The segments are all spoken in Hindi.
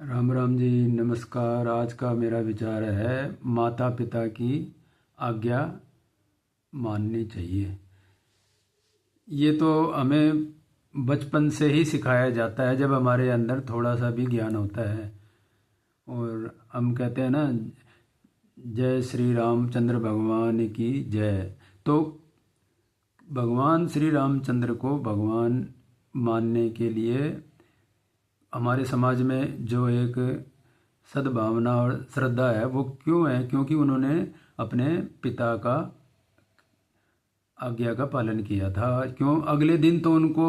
राम राम जी, नमस्कार। आज का मेरा विचार है माता पिता की आज्ञा माननी चाहिए। ये तो हमें बचपन से ही सिखाया जाता है, जब हमारे अंदर थोड़ा सा भी ज्ञान होता है। और हम कहते हैं ना, जय श्री रामचंद्र भगवान की जय। तो भगवान श्री रामचंद्र को भगवान मानने के लिए हमारे समाज में जो एक सद्भावना और श्रद्धा है, वो क्यों है? क्योंकि उन्होंने अपने पिता का आज्ञा का पालन किया था। क्यों? अगले दिन तो उनको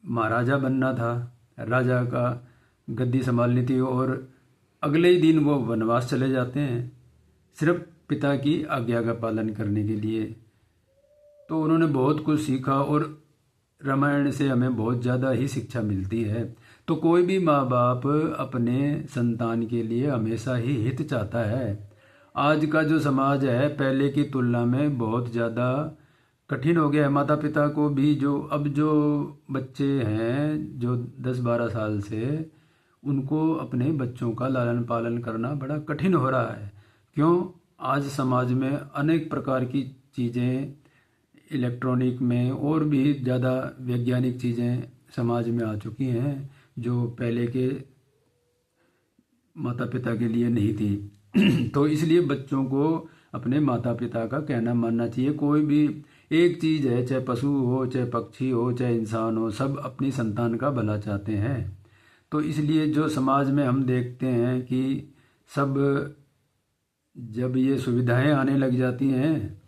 महाराजा बनना था, राजा का गद्दी संभालनी थी, और अगले ही दिन वो वनवास चले जाते हैं सिर्फ पिता की आज्ञा का पालन करने के लिए। तो उन्होंने बहुत कुछ सीखा, और रामायण से हमें बहुत ज़्यादा ही शिक्षा मिलती है। तो कोई भी माँ बाप अपने संतान के लिए हमेशा ही हित चाहता है। आज का जो समाज है पहले की तुलना में बहुत ज़्यादा कठिन हो गया है। माता पिता को भी जो बच्चे हैं जो 10-12 साल से, उनको अपने बच्चों का लालन पालन करना बड़ा कठिन हो रहा है। क्यों? आज समाज में अनेक प्रकार की चीज़ें, इलेक्ट्रॉनिक में और भी ज़्यादा वैज्ञानिक चीज़ें समाज में आ चुकी हैं, जो पहले के माता पिता के लिए नहीं थी। तो इसलिए बच्चों को अपने माता पिता का कहना मानना चाहिए। कोई भी एक चीज़ है, चाहे पशु हो, चाहे पक्षी हो, चाहे इंसान हो, सब अपनी संतान का भला चाहते हैं। तो इसलिए जो समाज में हम देखते हैं कि सब, जब ये सुविधाएं आने लग जाती हैं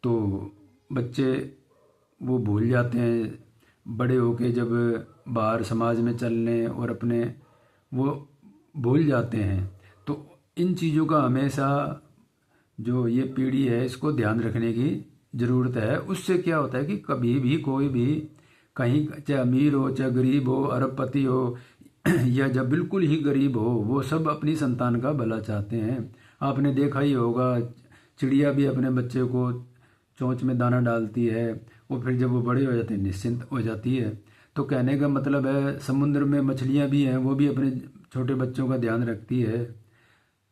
तो बच्चे वो भूल जाते हैं, बड़े होके जब बाहर समाज में चलने और अपने, वो भूल जाते हैं। तो इन चीज़ों का हमेशा जो ये पीढ़ी है इसको ध्यान रखने की ज़रूरत है। उससे क्या होता है कि कभी भी कोई भी कहीं, चाहे अमीर हो चाहे गरीब हो, अरबपति हो या जब बिल्कुल ही गरीब हो, वो सब अपनी संतान का भला चाहते हैं। आपने देखा ही होगा, चिड़िया भी अपने बच्चे को चोंच में दाना डालती है, और फिर जब वो बड़े हो जाते हैं निश्चिंत हो जाती है। तो कहने का मतलब है, समुद्र में मछलियाँ भी हैं, वो भी अपने छोटे बच्चों का ध्यान रखती है।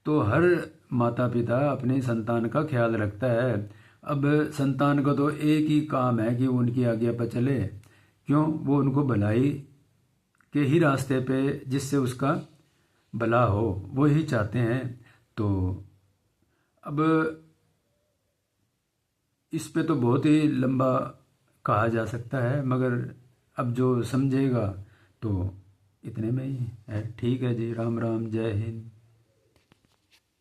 तो हर माता पिता अपनी संतान का ख्याल रखता है। अब संतान का तो एक ही काम है कि वो उनकी आज्ञा पर चले। क्यों? वो उनको भलाई के ही रास्ते पे, जिससे उसका भला हो, वो ही चाहते हैं। तो अब इस पे तो बहुत ही लंबा कहा जा सकता है, मगर अब जो समझेगा तो इतने में ही है। ठीक है जी, राम राम, जय हिंद।